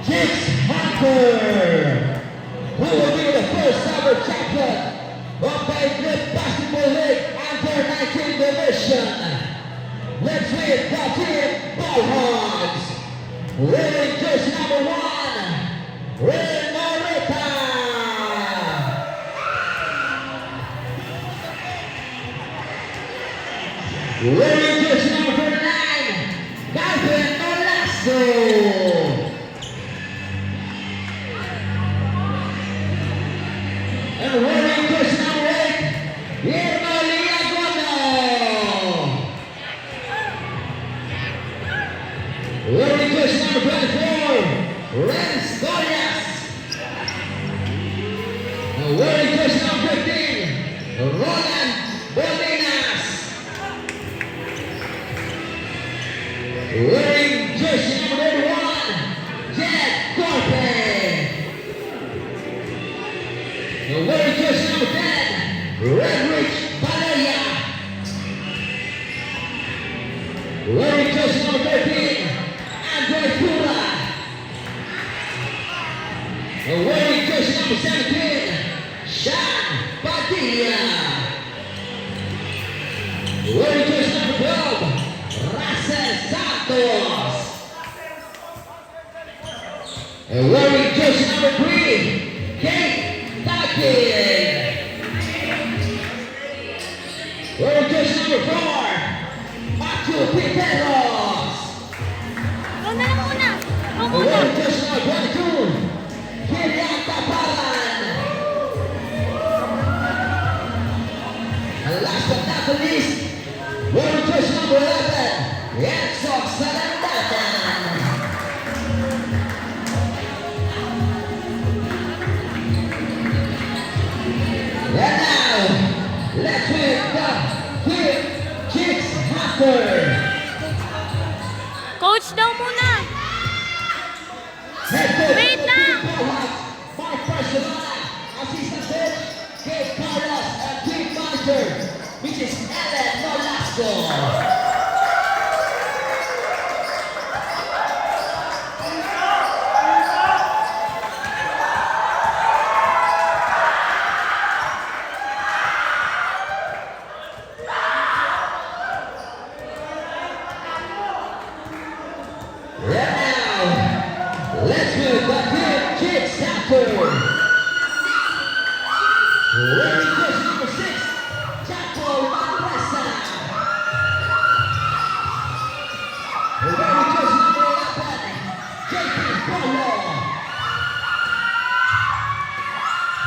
Chicks Hunter, who will be the first ever champion of the English Basketball League Under 19 division. Let's meet the team Bullhogs. Wearing jersey number 1, Ray Morita. Wearing jersey number 39, Calvin Nolasco. And wearing jersey number 8, Irma Liagono. Wearing jersey number 24, Renz Gorias. And wearing jersey number 15, Roland Bolinas. Wearing jersey number 81, Jed Corpe. And wearing jersey number 10, Redrich Valeria. Wearing jersey number 13, Andre Pura. And wearing jersey number 17, Sean Padilla. Wearing jersey number 12, Russell Santos. And wearing jersey number 3, Kate Takin. Wearing jersey number 4, Machu Piteros. Doon na lang muna. And wearing jersey number 22, Kilian Taparan. And last but not the least, wearing jersey number 11, Enzo Salandatan. And now, let's meet the Kid Chicks Hunter. Coach daw muna. Head coach Wait of the lang. Bullhogs, Mark Personal. Assistant coach, Gabe Carlos, and team manager, Mrs. Ellen Nolasco. Now, let's move the Kid Chicks Hunter. Wearing jersey number 6, Chaco Manresa. Wearing jersey number 11, JP Polo.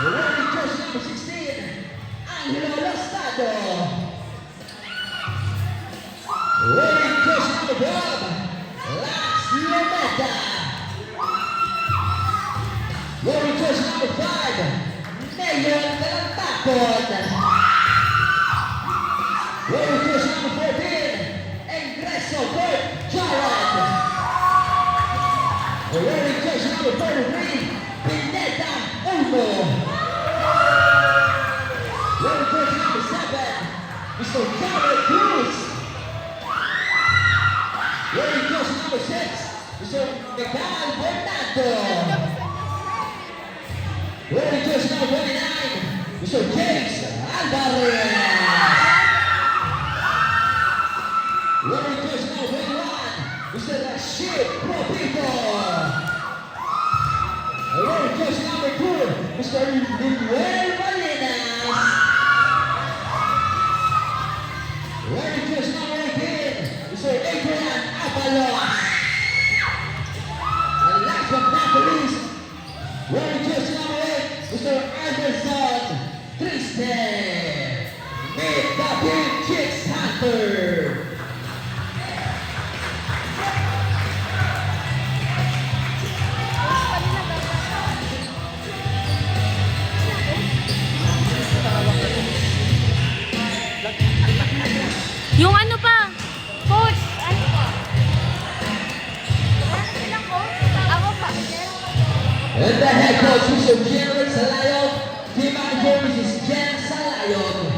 Wearing jersey number 16, Angelo Lostado. Wearing jersey number 12, Lance Lometa. Wearing jersey number 5, Mayor Talantacon. Wearing jersey number 14, Ingreso Bert Jarrett. Wearing jersey number 33, Pineda Uno. Wearing jersey number 7, Mr. Jared Cruz. Wearing jersey number 6, Mr. Miguel Bernardo. Wearing jersey number 29, Mr. James Alvarez. Wearing jersey number 21, Mr. Rashid Propito. Wearing jersey number 2, Mr. Manuel Malinas. Wearing jersey number 18, Mr. Adrian Avalos. And last but not the least, wearing jersey number 8, Mr. Anderson Triste. Meet the Kid Chicks Hunter. Yung ano pa? Coach, ano pa? Ano silang coach? Ako pa. And the head coach, Mr. Jared Salayon. Team manager, Mrs. Jen Salayon.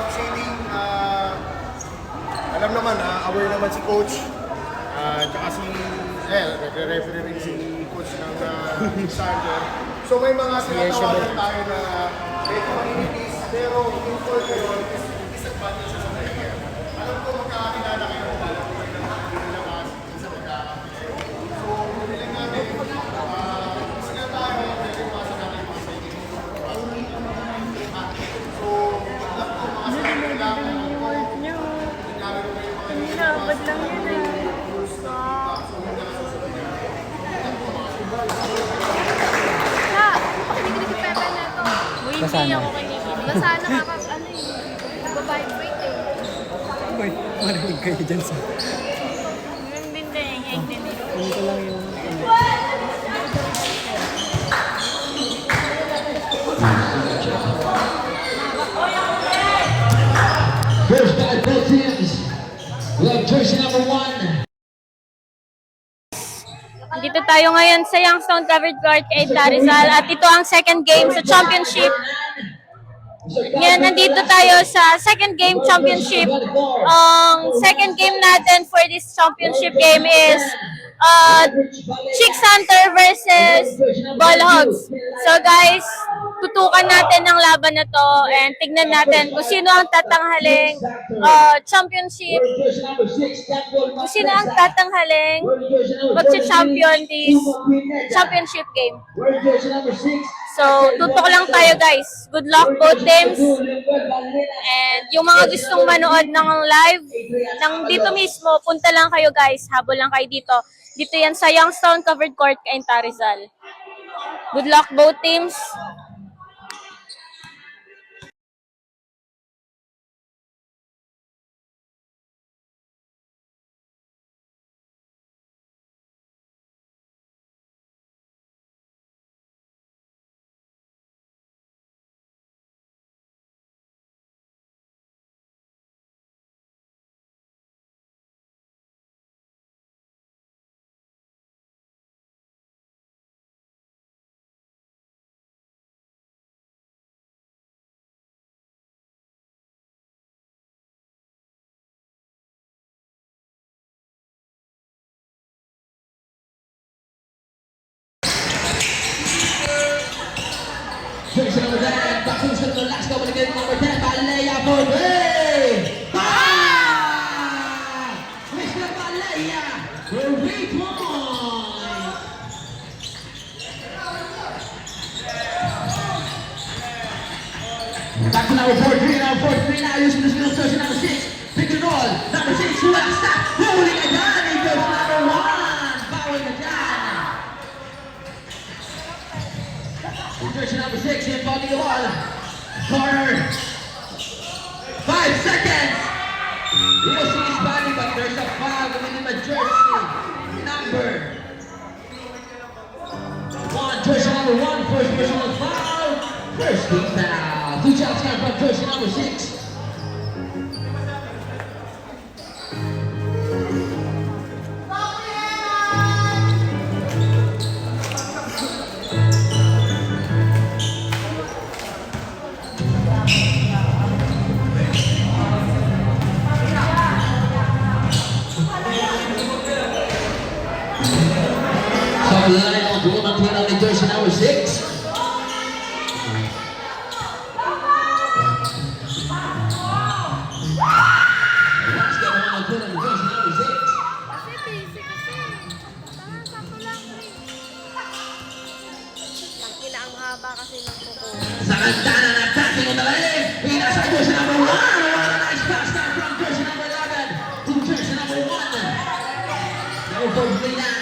officiating, alam naman, aware naman si coach. Tsaka si, nagre-referee rin si coach ng Sander. So may mga tinatawagan tayo na may communities, pero yung call kayo is disadvantage sa player. Alam ko magkakakilala kayo, alam ko kayo na nilabas sa magkakakilala. So, bilang namin, sila tayo, pwede masa natin mga pwede. So, alam ko mga sa kailangan ng coach, nagkakaroon kayo mga Hinabad lang yun eh. Ha! Kinikilig si Pepe na to. Uy, hindi ako kinikilig. Basta nakaka, ano eh. Nagbabibrate eh. Marinig kayo dyan sa... Yun din din, yan din eh. Ano ko lang yung... First by both teams. We have jersey number 1. Dito tayo ngayon sa Youngstown Covered Court kay Rizal at ito ang second game sa championship. Ngayon nandito tayo sa second game championship. Ang second game natin for this championship game is Chicks Hunter versus Ball Hogs. So guys, tutukan natin ang laban na to and tignan natin kung sino ang tatanghaling championship, kung sino ang tatanghaling magsa-champion this championship game. So, tutok lang tayo guys. Good luck both teams. And yung mga gustong manood ng live, ng dito mismo, punta lang kayo guys. Habol lang kayo dito. Dito yan sa Youngstown Covered Court kay Rizal. Good luck both teams. Jersey number 10, boxing sa last go, balik number 10, Balea for 3! Mr. Balea, for 3 points! Back to number 4-3, now using the skill of jersey number 6, pick and roll, number 6, who has stop, holding it down, he goes to number 1, bowing it down. Jersey number 6, inbounding the ball. Corner. 5 seconds. We'll see his body, but there's a foul within the jersey number 1. Jersey number 1, first personal foul. First team foul. 2 shots count from jersey number 6. Line on goal on penalty jersey number 6. Let's get on penalty jersey number 6. Kasi busy kasi. Sakto lang eh. Tangina ang haba kasi ng kuko. Sa kanta na attacking on the lane. Pinasa jersey number 1. What a nice pass down from jersey number 11 to jersey number 1. No for 3 now.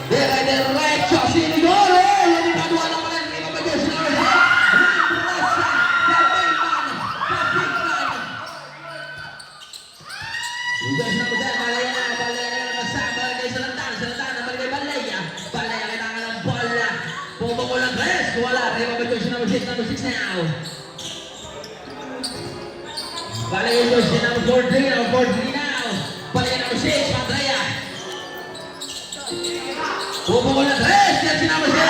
Derecho, Sinigoro! Yung ginagawa naman ang lima ba jersey number 6. Rambrasa, the big man. Jersey number 10, Balea na magsama kay Salantana, balik kay Balea kailangan ng bola. Bumabang walang tres, wala. Rima ba jersey number 6 now. Balea jersey number 4-3 now. Balea number 6, Andrea. Bumabang walang tres, jersey number 6.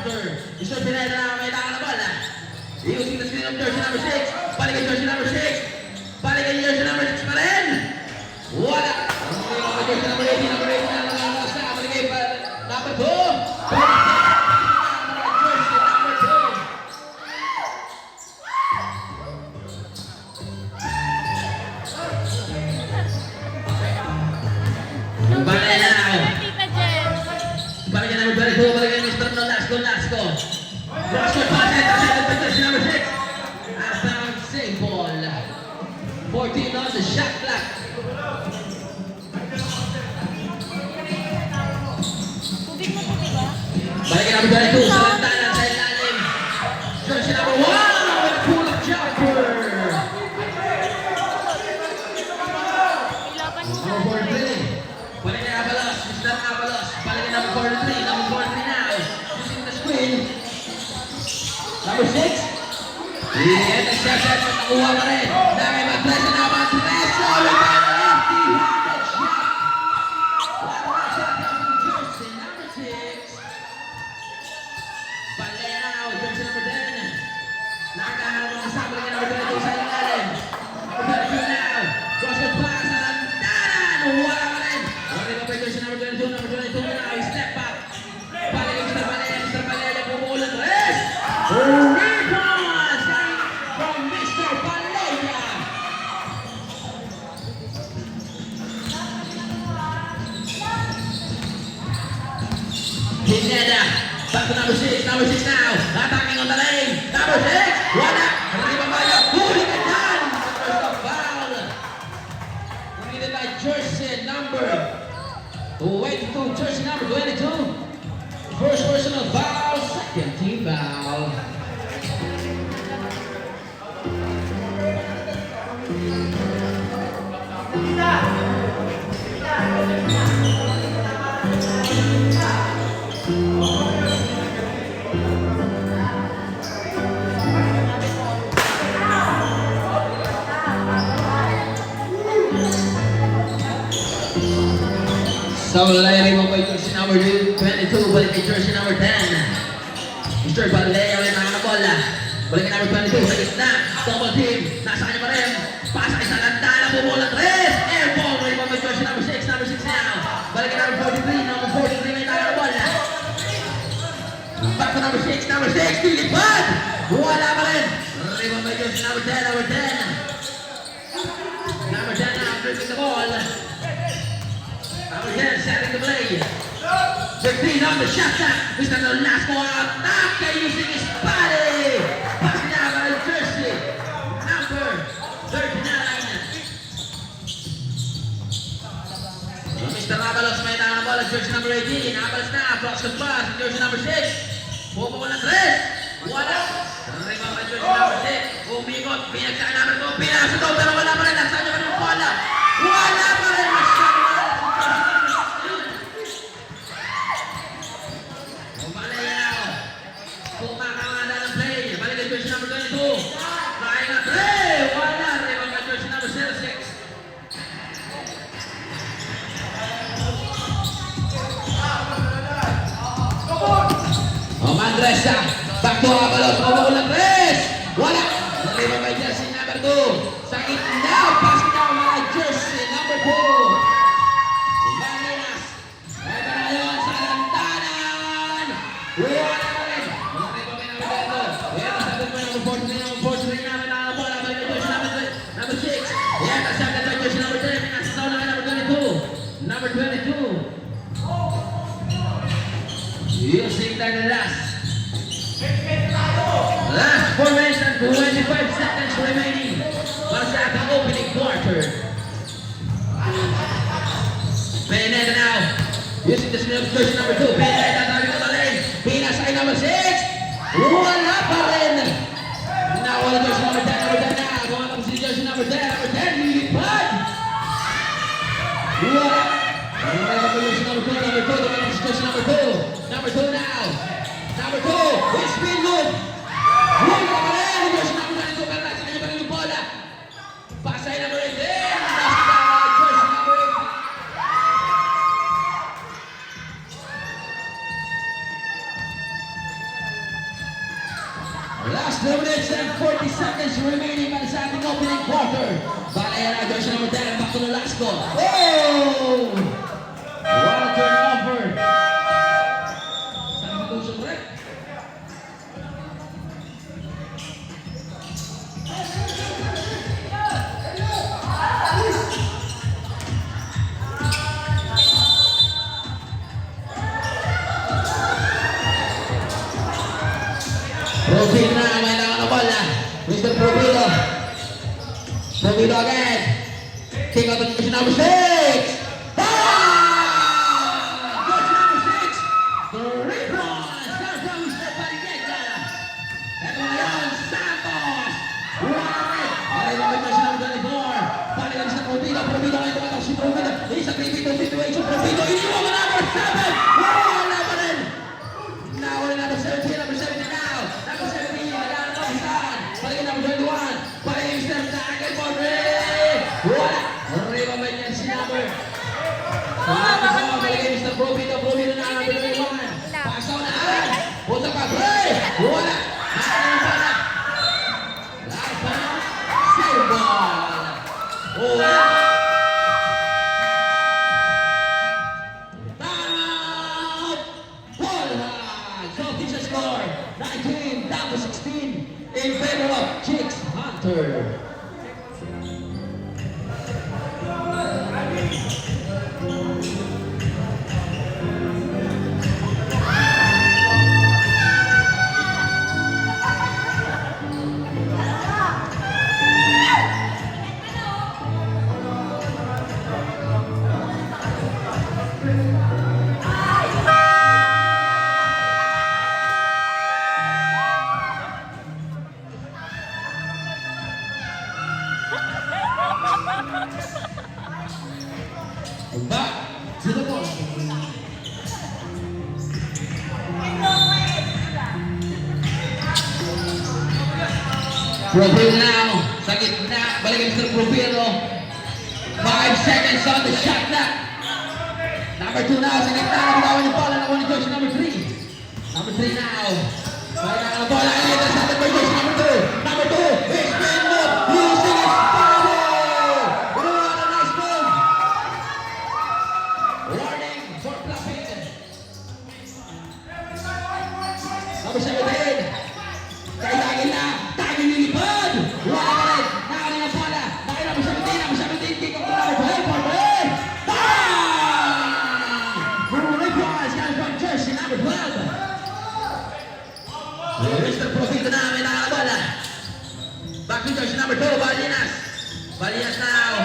counter. Mr. Pineda na may taka na bola. Using the screen of jersey number 6. Balik kay jersey number 6. Balik kay jersey number 6 pa rin. Wala. Jersey number 18, number 18 na nakakasa. Balik kay number 2. Balik na ako. Tita Jen. Balik na number 22. Balik kay Mr. Nolasco. Cross-court pass. Intercepted by jersey number 6. Outbound save ball. 14 on the shot clock. Tubig mo po, diba? Balik na number 22. Sa lantanan sa ilalim. Jersey number 1. With a pull-up jumper. Ilaban mo Number 43. Balik na Avalos. Mr. Avalos. Balik na number 43. Number 43 now. Using the screen. Number 6. Intercepted. Nakuha pa rin. Dami mag-press na naman. Treso. With an empty-handed shot. One shot comes to jersey number 6. Balik na now. Jersey number 10. Nakahanap ang kasama. Balik na number 22 sa ilalim. Number 32 now. Cross-court pass. Sa lantanan. Wala pa rin. Balik na pa jersey number 22. Number 22 now. Step back. Balik kay Mr. Balea. Mr. Balea. Pumuulan. Tres. Rebounds coming from Mr. Balea. Pineda. Back to number 6. Number 6 now. Attacking on the lane. Number 6. Wala. Rebound by Huli ka dyan. First foul. Committed by jersey number 22. Jersey number 22. First personal foul. Second team foul. So, layering mo by jersey number 22, balik kay jersey number 10. Mr. Balea may mga bola. Balik kay number 22 sa gitna. Double team. Nasa kanya pa rin. Pasa kay Salantana. Bumula 3. Air ball. May by jersey number 6. Number 6 now. Balik kay number 43. Number 43 may mga bola. Back to number 6. Number 6. Tilipad. Wala pa rin. Rebound by jersey number 10. Number 10. Number 10 now. Dribbling the ball. Number 10, setting the play. 15 on the shot clock. Mr. Nolasco attack using his body. Passing out by jersey number 39. Mr. Avalos may nakabala jersey number 18. Avalos na, cross the pass. Jersey number 6. Pupo na 3. Wala. Rebound by jersey number 6. Umikot. Pinagsakan number 2. Pinasa daw pero wala pa rin. Nasa kanya pa rin bola. Wala pa rin. Jersey number 22. Trying a 3. Wala. Rebound by jersey number 06. Mandresa. Back to Avalos. Pumukulang 3. Wala. Rebound by jersey number 2. Sa gitna. Passing down by jersey number 2. Maninas. Ito na yun sa lantanan. Wala pa rin. Rebound by number 22. Number 43 namin na bola. Balik kay jersey number 6. Intercepted by jersey number 10. Pinasasaw na kay number 22. Number 22. Using the last formation, 25 seconds remaining para sa ating opening quarter. Pineda now. Using the screen of jersey number 2. Pineda tabi ko lane. Pinasa kay number 6. Wala pa rin. Nawala jersey number 10. Number 10 na. Bumanap si jersey number 10. Number 10. Lilipad. Wala. Wala pa jersey number 2. Number 2. Bumanap si jersey number 2. Number 2 now. Number 2. With spin move. Wala pa rin. Jersey number 22. Pero nasa kanya pa rin yung bola. Pasay number 18. Jersey number 18. Last 2 minutes and 40 seconds remaining para sa ating opening quarter. Valera, jersey number 10, back to the last goal. Oh! What a turnover. Substitution break. Profido na, may langan na bola. Mr. Profido. Profido again. King out of jersey number 6. Ah! Jersey number 6. The rebound. Comes from Mr. Parigueta. Ito na yan, Santos. Right. Balik jersey number 24. Balik ang Mr. Profido. Profido ngayon tumatak si Profido. Isa 3-2 situation. Profido. Iniwan mo number 7. Wala pa rin. Now we're number 17. Number 17 now. Number 17. Nagana pa Bisan. Balik ang number 21. Balik ang Mr. Tackle for Ray. Wala. Arriba ba niyan si number? Balik ang Mr. Profido. Profido na number 21. Pasaw na. Punta pa. Ray. Wala. Nakakalimutan pa na. Last ball. Save ball. Wala. Score 19 down to 16 in favor of Chicks Hunter. Back to the ball. Profido now. Sa gitna. Balik ang Mr. Profido. 5 seconds on the shot clock. Number 2 now. Sa gitna. Nabitawan yung bola. Nakuha ni jersey number 3. Number 3 now. Balik ang bola. Ilitan sa atin by jersey number 2. Number 2. It's been moved. Using his power. What a nice move. Warning for bluffing. Number 17. Kay Dagil na. Dagil nilipad. Wala ka rin. Nakarin ang bola. Dagil number 17. Number 17. Kick off the number 12. For Ray. Bang! Rebound comes from jersey number 12. Mr. Profido na. May nakakabola. Back to jersey number 2. Balinas. Balinas now.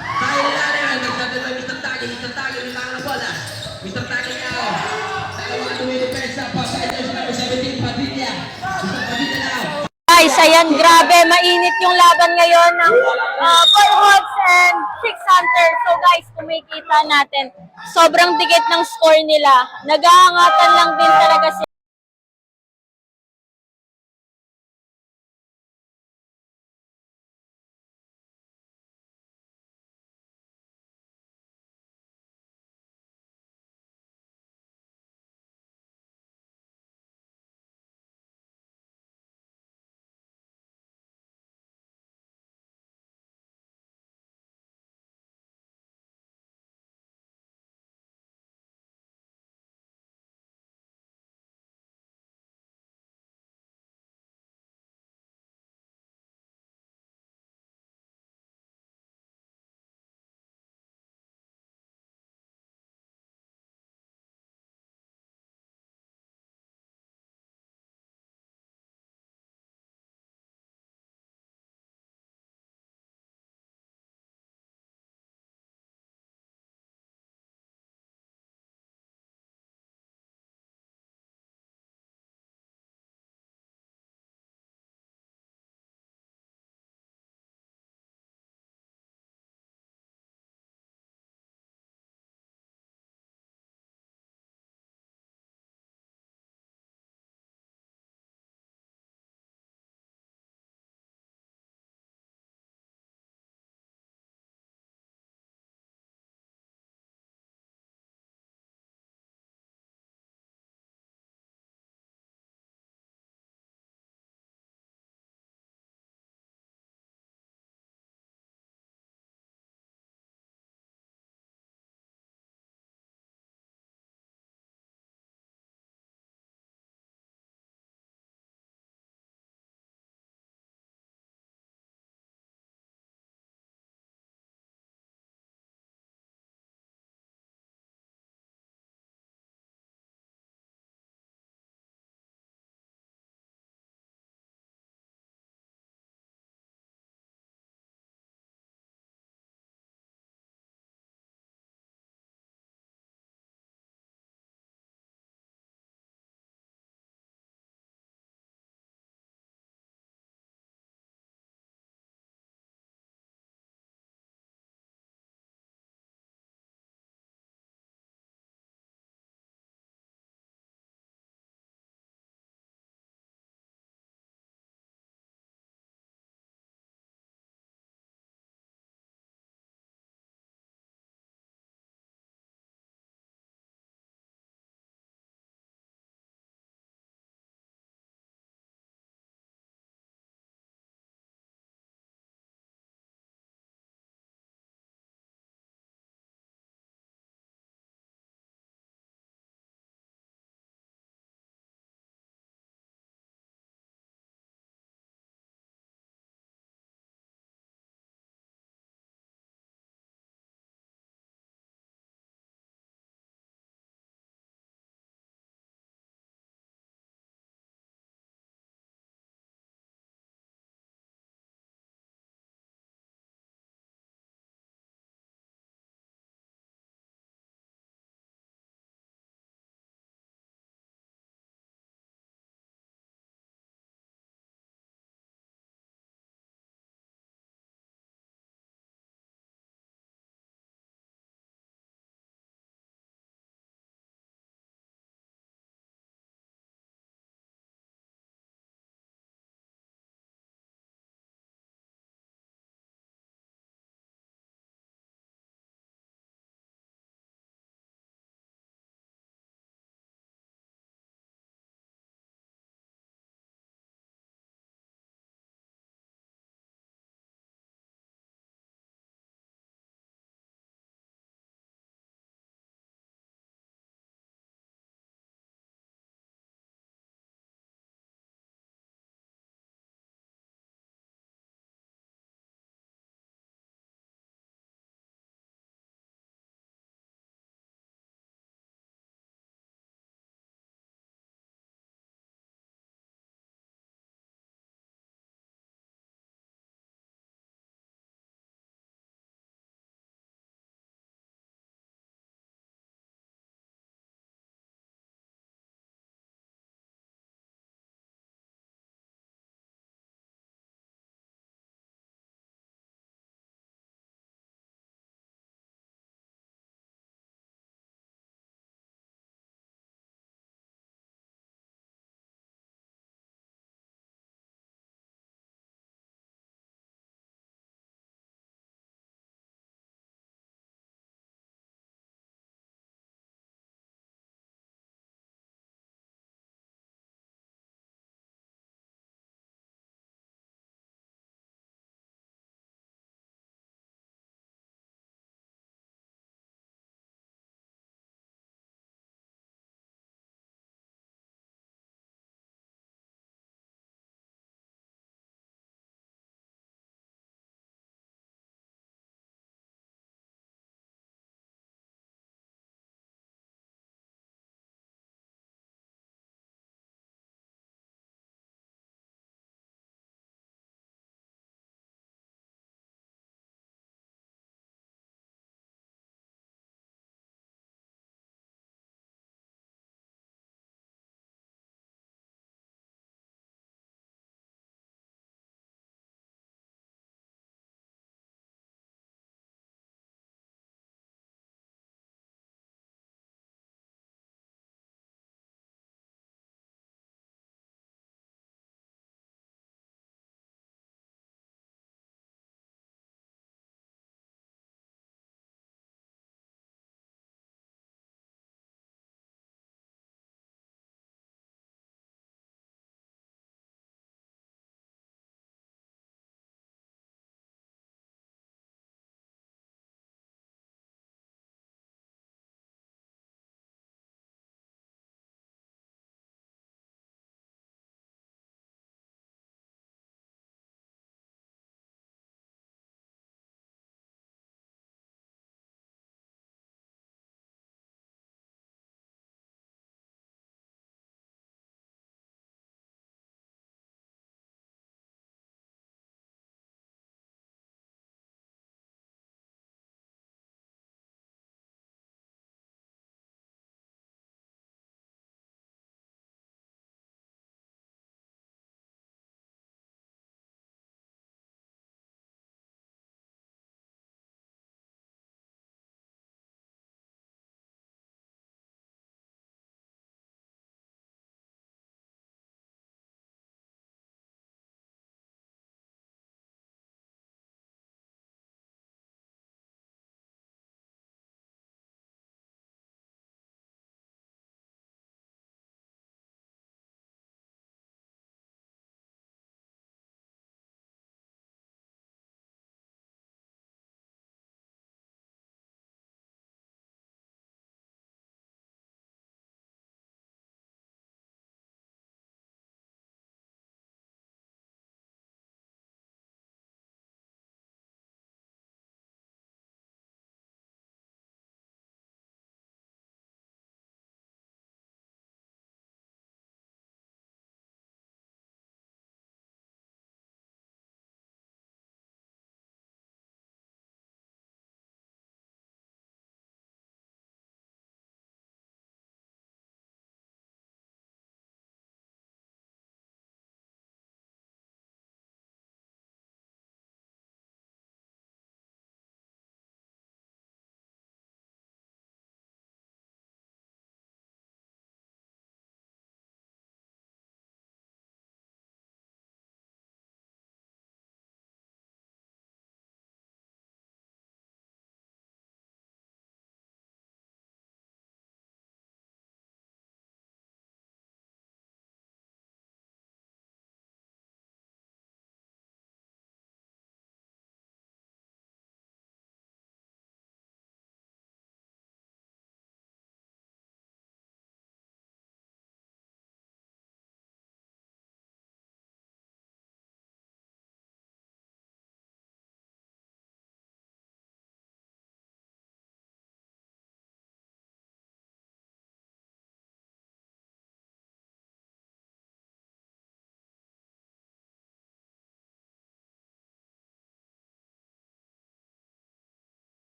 Kaya nila. Nagsabi by Mr. Tagil. Mr. Tagil. May nakakabola bola. Mr. Tagil now. Dalawang tumidepensa pa sa jersey number 17. Padilla. Mr. Padilla now. Guys, ayan, grabe, mainit yung laban ngayon ng Bullhawks and Chicks Hunter. So guys, kung makikita natin, sobrang dikit ng score nila. Nag-aangatan lang din talaga sila.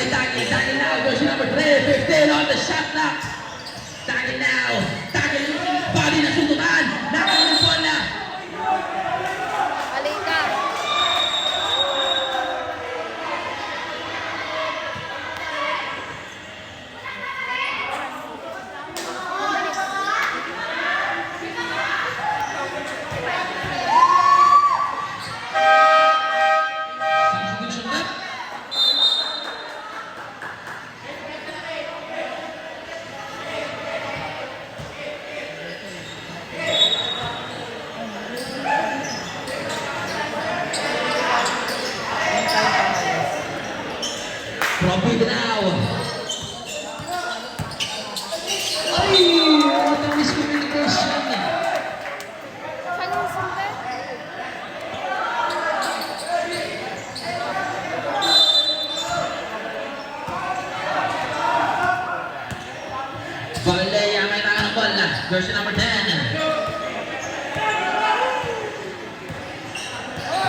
kay Taki. Taki now, version number 3, 15 on the shot clock. Taki now. Taki, body na suntukan. Nakalimutan na. Balita. Substitution left. Profit now. Ay, what a miscommunication. Saan yung sumpe? Valleya may naka ng bola. Version number 10.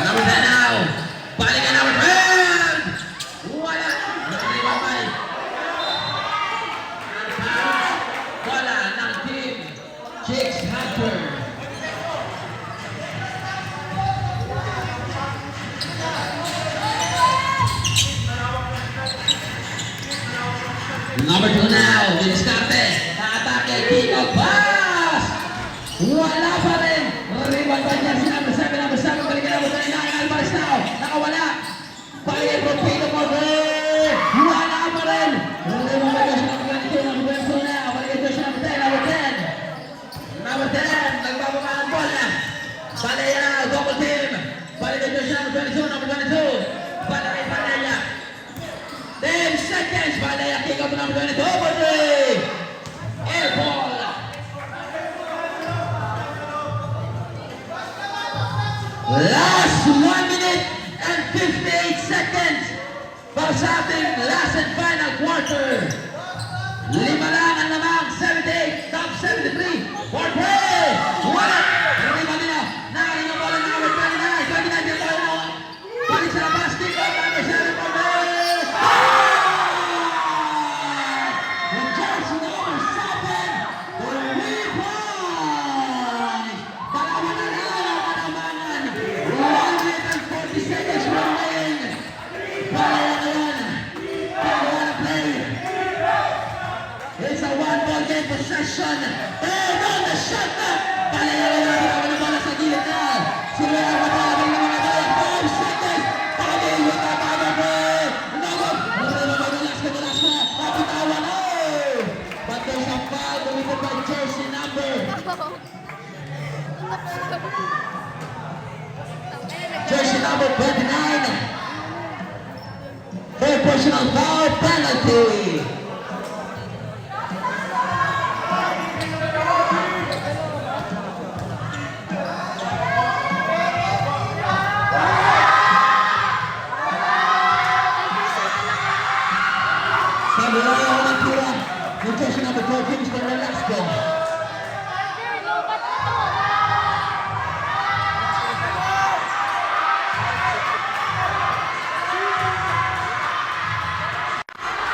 Number 10 now. Balikan number 10. Wala. Nakalibabay. Bola ng team Chicks Hunter. Number 2 now, Diniscarte, nakatake, kick out, pass! Wala pa rin! Rebound by jersey number 7, balikan number 29, Alvarez now, nakawala! Balikan Propino Morgan! Wala pa rin! Rebound by jersey number 22, number 22 now, balikan jersey number 10, number 10! Number 10, nagbababa ng bola! Balaya now, double team! Balikan jersey number 22, number 22! Balaya, Balaya! 10 seconds, Balaya kick out to number 22, over 3! Air ball! Last 1 minute and 58 seconds para sa ating last and final quarter. 5 lang ang lamang, 78, top 73, for play! Wala! Rebound nila, nakaling ang bola number 29, 29 dito na. Balik sa labas, kick out number 7 for play! With jersey number 7, the rebound! Dalawa na lang ang kanamangan. 1 minute and 40 seconds remaining. Balaya na yan. Pagawa na play. It's a one-ball game possession. And on the shot na. Balaya na yan. Tinawa na bola sa gilid na. Sila ang matalabing na mga balaya. 5 seconds. Pagkabihit na pagkabihit. Nagod. Relax na. Kapitawan. Oh! But there's a foul committed by jersey number. Jersey number 29. For personal foul penalty. Sabi na yung unang tira ng jersey number 14, Mr. Velasco.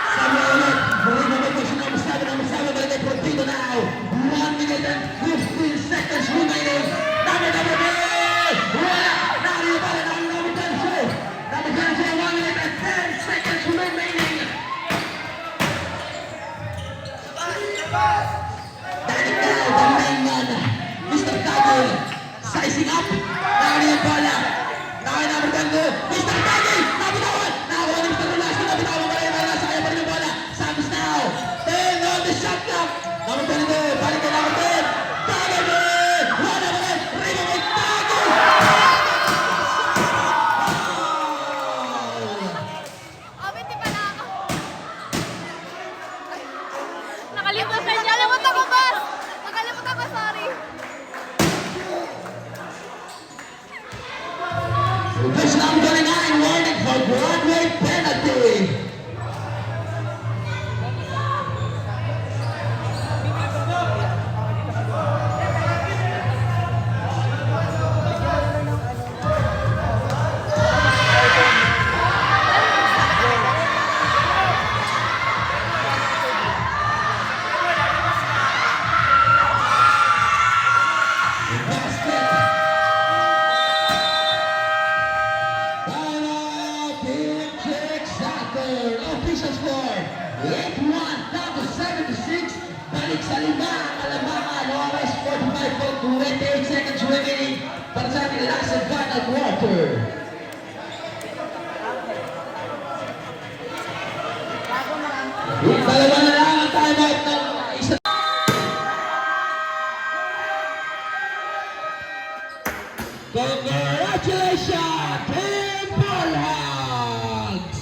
Sabi na ulit, balik na may jersey number 7, balik ay Portino now. 1 minute and 15 seconds remaining. Number 10! Wala! Nakaliyo pa rin ang number 10. Number 10, 1 minute and 10 seconds remaining. official score. 8-1 down to 76. Balik sa lima ang Alamangan. Oras 45.28 seconds remaining para sa ating last and final quarter. Dalawa na lang ang timeout ng isa. Congratulations, Team Bullhogs!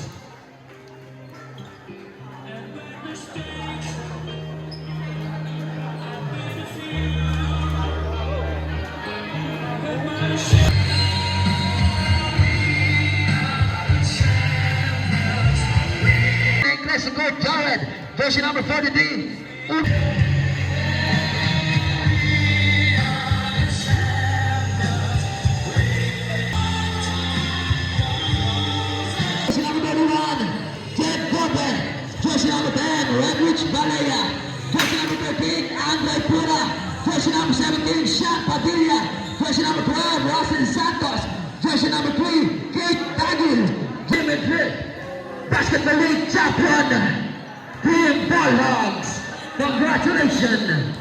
Classic Court Jared, version number 43. Jersey number 31, Jeff Corbin. Jersey number 10, Redwich Balea. Jersey number 13, Andre Pura. Jersey number 17, Sean Padilla. Jersey number 12, Russell Santos. Jersey number 3, Kate Tagil. Jimmy Drip. Basketball League champion, Team Bullhogs. Congratulations.